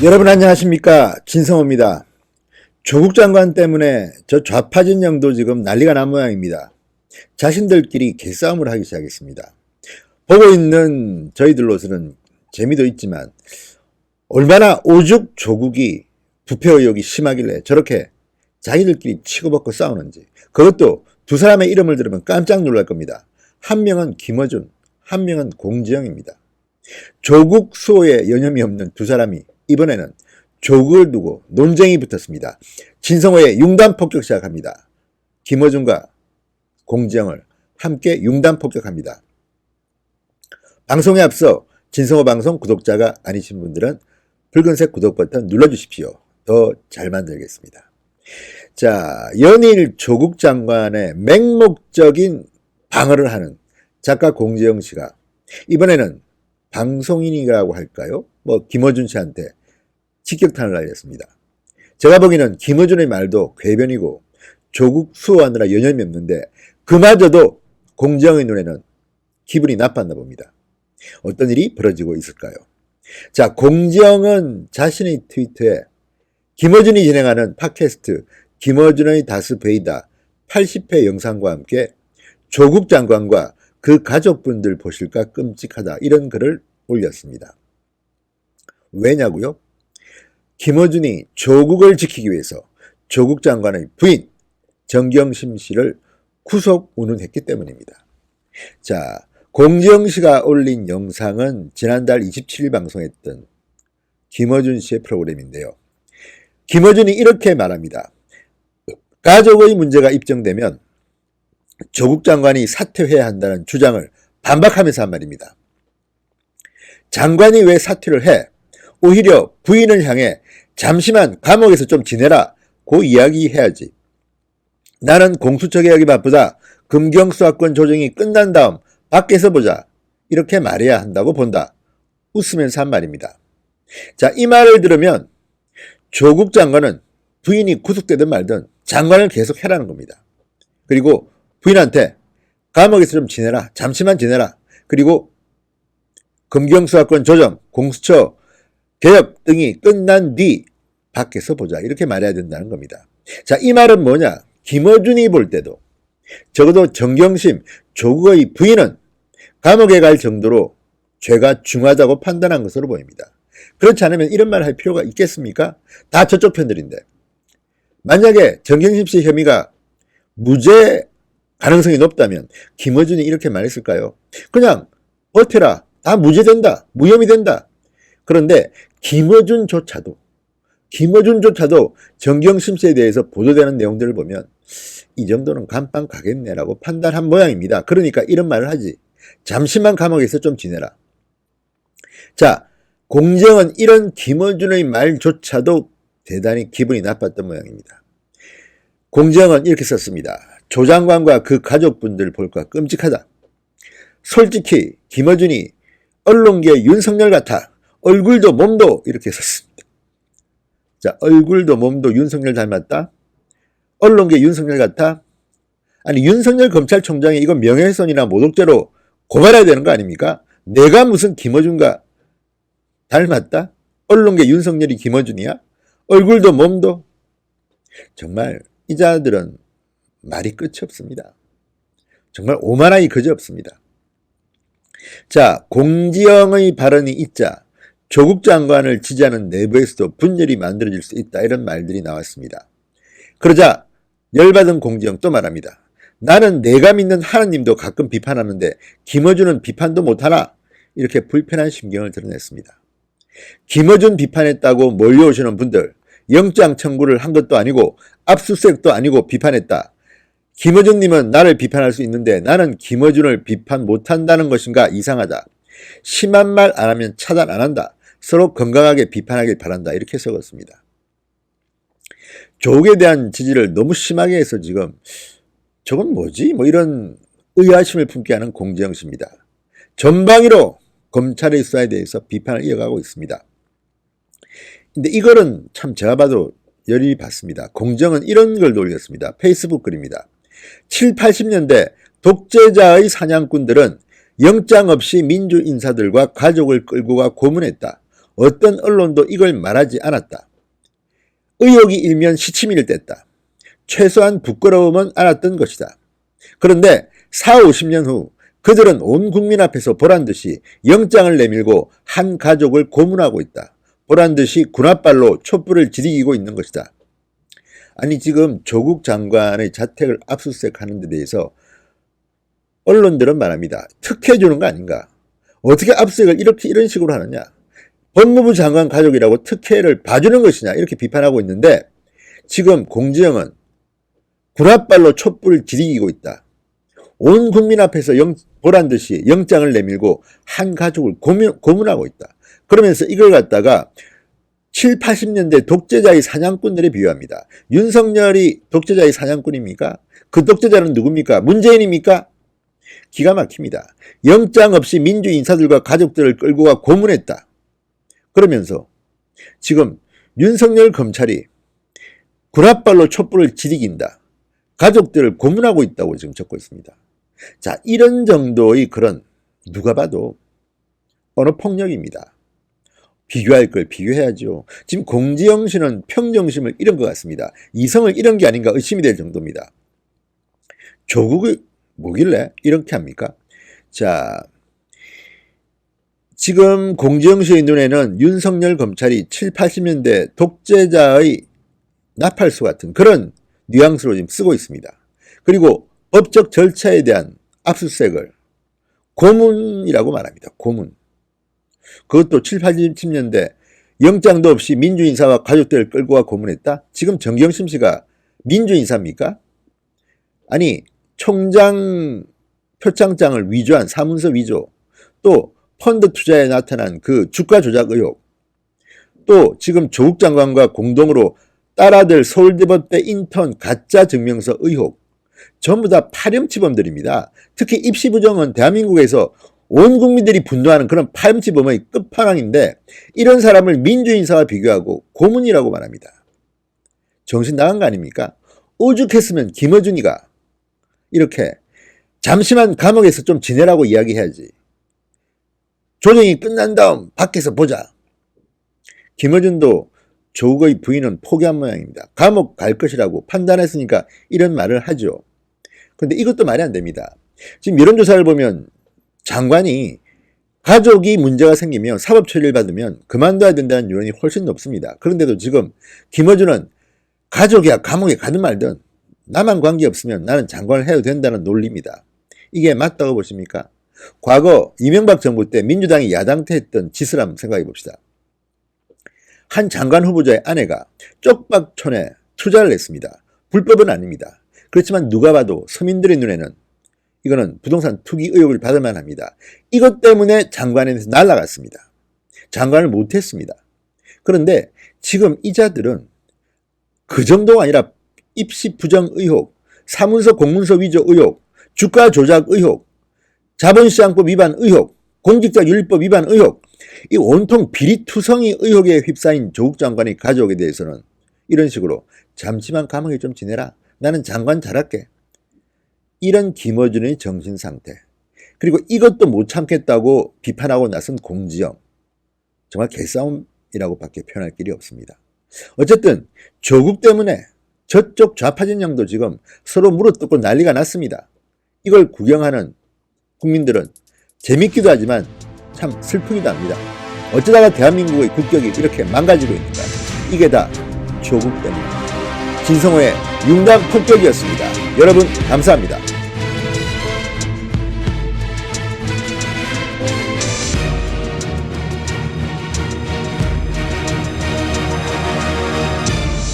여러분 안녕하십니까, 진성호입니다. 조국 장관 때문에 저 좌파 진영도 지금 난리가 난 모양입니다. 자신들끼리 개싸움을 하기 시작했습니다. 보고 있는 저희들로서는 재미도 있지만 얼마나 오죽 조국이 부패 의혹이 심하길래 저렇게 자기들끼리 치고받고 싸우는지, 그것도 두 사람의 이름을 들으면 깜짝 놀랄 겁니다. 한 명은 김어준, 한 명은 공지영입니다. 조국 수호에 여념이 없는 두 사람이 이번에는 조국을 두고 논쟁이 붙었습니다. 진성호의 융단 폭격 시작합니다. 김어준과 공지영을 함께 융단 폭격합니다. 방송에 앞서 진성호 방송 구독자가 아니신 분들은 붉은색 구독 버튼 눌러주십시오. 더 잘 만들겠습니다. 자, 연일 조국 장관의 맹목적인 방어를 하는 작가 공지영 씨가 이번에는 방송인이라고 할까요? 김어준 씨한테 직격탄을 날렸습니다. 제가 보기에는 김어준의 말도 궤변이고 조국 수호하느라 여념이 없는데 그마저도 공지영의 눈에는 기분이 나빴나 봅니다. 어떤 일이 벌어지고 있을까요? 자, 공지영은 자신의 트위터에 김어준이 진행하는 팟캐스트 김어준의 다스베이다 80회 영상과 함께 조국 장관과 그 가족분들 보실까 끔찍하다, 이런 글을 올렸습니다. 왜냐고요? 김어준이 조국을 지키기 위해서 조국 장관의 부인 정경심 씨를 구속 운운했기 때문입니다. 자, 공지영 씨가 올린 영상은 지난달 27일 방송했던 김어준 씨의 프로그램인데요. 김어준이 이렇게 말합니다. 가족의 문제가 입증되면 조국 장관이 사퇴해야 한다는 주장을 반박하면서 한 말입니다. 장관이 왜 사퇴를 해? 오히려 부인을 향해 잠시만 감옥에서 좀 지내라 고 이야기해야지. 나는 공수처 개혁이 바쁘다. 금경수사권 조정이 끝난 다음 밖에서 보자. 이렇게 말해야 한다고 본다. 웃으면서 한 말입니다. 자, 이 말을 들으면 조국 장관은 부인이 구속되든 말든 장관을 계속 해라는 겁니다. 그리고 부인한테 감옥에서 좀 지내라. 잠시만 지내라. 그리고 금경수사권 조정, 공수처 개혁 등이 끝난 뒤 밖에서 보자. 이렇게 말해야 된다는 겁니다. 자, 이 말은 뭐냐? 김어준이 볼 때도 적어도 정경심, 조국의 부인은 감옥에 갈 정도로 죄가 중하다고 판단한 것으로 보입니다. 그렇지 않으면 이런 말을 할 필요가 있겠습니까? 다 저쪽 편들인데. 만약에 정경심 씨 혐의가 무죄 가능성이 높다면 김어준이 이렇게 말했을까요? 그냥 버텨라. 다 무죄된다. 무혐의 된다. 그런데 김어준조차도 정경심 씨에 대해서 보도되는 내용들을 보면 이 정도는 감방 가겠네라고 판단한 모양입니다. 그러니까 이런 말을 하지. 잠시만 감옥에서 좀 지내라. 자, 공정은 이런 김어준의 말조차도 대단히 기분이 나빴던 모양입니다. 공정은 이렇게 썼습니다. 조 장관과 그 가족분들 볼까 끔찍하다. 솔직히 김어준이 언론계 윤석열 같아. 얼굴도 몸도, 이렇게 썼습니다. 자, 얼굴도 몸도 윤석열 닮았다? 언론계 윤석열 같아? 아니, 윤석열 검찰총장이 이거 명예훼손이나 모독죄로 고발해야 되는 거 아닙니까? 내가 무슨 김어준과 닮았다? 언론계 윤석열이 김어준이야? 얼굴도 몸도? 정말 이 자들은 말이 끝이 없습니다. 정말 오만하기 그지없습니다. 자, 공지영의 발언이 있자 조국 장관을 지지하는 내부에서도 분열이 만들어질 수 있다, 이런 말들이 나왔습니다. 그러자 열받은 공지영 또 말합니다. 나는 내가 믿는 하나님도 가끔 비판하는데 김어준은 비판도 못하나? 이렇게 불편한 심경을 드러냈습니다. 김어준 비판했다고 몰려오시는 분들, 영장 청구를 한 것도 아니고 압수수색도 아니고 비판했다. 김어준님은 나를 비판할 수 있는데 나는 김어준을 비판 못한다는 것인가? 이상하다. 심한 말 안 하면 차단 안 한다. 서로 건강하게 비판하길 바란다. 이렇게 적었습니다. 조국에 대한 지지를 너무 심하게 해서 지금 저건 뭐지? 이런 의아심을 품게 하는 공지영 씨입니다. 전방위로 검찰의 수사에 대해서 비판을 이어가고 있습니다. 근데 이거는 참 제가 봐도 열이 받습니다. 공정은 이런 글도 올렸습니다. 페이스북 글입니다. 7, 80년대 독재자의 사냥꾼들은 영장 없이 민주 인사들과 가족을 끌고 가 고문했다. 어떤 언론도 이걸 말하지 않았다. 의혹이 일면 시치미를 뗐다. 최소한 부끄러움은 알았던 것이다. 그런데 40, 50년 후 그들은 온 국민 앞에서 보란듯이 영장을 내밀고 한 가족을 고문하고 있다. 보란듯이 군홧발로 촛불을 지리기고 있는 것이다. 아니 지금 조국 장관의 자택을 압수수색하는 데 대해서 언론들은 말합니다. 특혜 주는 거 아닌가? 어떻게 압수수색을 이런 식으로 하느냐? 법무부 장관 가족이라고 특혜를 봐주는 것이냐? 이렇게 비판하고 있는데 지금 공지영은 군홧발로 촛불을 지리기고 있다. 온 국민 앞에서 보란듯이 영장을 내밀고 한 가족을 고문하고 있다. 그러면서 이걸 갖다가 7, 80년대 독재자의 사냥꾼들에 비유합니다. 윤석열이 독재자의 사냥꾼입니까? 그 독재자는 누굽니까? 문재인입니까? 기가 막힙니다. 영장 없이 민주 인사들과 가족들을 끌고 가 고문했다. 그러면서 지금 윤석열 검찰이 군홧발로 촛불을 지리긴다. 가족들을 고문하고 있다고 지금 적고 있습니다. 자, 이런 정도의 그런 누가 봐도 언어폭력입니다. 비교할 걸 비교해야죠. 지금 공지영 씨는 평정심을 잃은 것 같습니다. 이성을 잃은 게 아닌가 의심이 될 정도입니다. 조국이 뭐길래 이렇게 합니까? 자, 지금 공지영 씨의 눈에는 윤석열 검찰이 7, 80년대 독재자의 나팔수 같은 그런 뉘앙스로 지금 쓰고 있습니다. 그리고 법적 절차에 대한 압수수색을 고문이라고 말합니다. 고문. 그것도 7, 80년대 영장도 없이 민주인사와 가족들을 끌고 가 고문했다? 지금 정경심 씨가 민주인사입니까? 아니 총장 표창장을 위조한 사문서 위조, 또 펀드 투자에 나타난 그 주가 조작 의혹, 또 지금 조국 장관과 공동으로 딸아들 서울대법대 인턴 가짜 증명서 의혹, 전부 다 파렴치범들입니다. 특히 입시부정은 대한민국에서 온 국민들이 분노하는 그런 파렴치범의 끝판왕인데 이런 사람을 민주인사와 비교하고 고문이라고 말합니다. 정신 나간 거 아닙니까? 오죽했으면 김어준이가 이렇게 잠시만 감옥에서 좀 지내라고 이야기해야지. 조정이 끝난 다음 밖에서 보자. 김어준도 조국의 부인은 포기한 모양입니다. 감옥 갈 것이라고 판단했으니까 이런 말을 하죠. 그런데 이것도 말이 안 됩니다. 지금 여론조사를 보면 장관이 가족이 문제가 생기면 사법 처리를 받으면 그만둬야 된다는 여론이 훨씬 높습니다. 그런데도 지금 김어준은 가족이야 감옥에 가든 말든 나만 관계없으면 나는 장관을 해도 된다는 논리입니다. 이게 맞다고 보십니까? 과거 이명박 정부 때 민주당이 야당 때 했던 짓을 한번 생각해 봅시다. 한 장관 후보자의 아내가 쪽박촌에 투자를 했습니다. 불법은 아닙니다. 그렇지만 누가 봐도 서민들의 눈에는 이거는 부동산 투기 의혹을 받을 만합니다. 이것 때문에 장관에서 날아갔습니다. 장관을 못했습니다. 그런데 지금 이자들은 그 정도가 아니라 입시 부정 의혹, 사문서 공문서 위조 의혹, 주가 조작 의혹, 자본시장법 위반 의혹, 공직자윤리법 위반 의혹, 이 온통 비리투성이 의혹에 휩싸인 조국 장관의 가족에 대해서는 이런 식으로 잠시만 감옥에 좀 지내라. 나는 장관 잘할게. 이런 김어준의 정신상태. 그리고 이것도 못 참겠다고 비판하고 나선 공지영. 정말 개싸움이라고 밖에 표현할 길이 없습니다. 어쨌든 조국 때문에 저쪽 좌파 진영도 지금 서로 물어뜯고 난리가 났습니다. 이걸 구경하는 국민들은 재밌기도 하지만 참 슬프기도 합니다. 어쩌다가 대한민국의 국격이 이렇게 망가지고 있는가. 이게 다 조국 때문입니다. 진성호의 융당 폭격이었습니다. 여러분 감사합니다.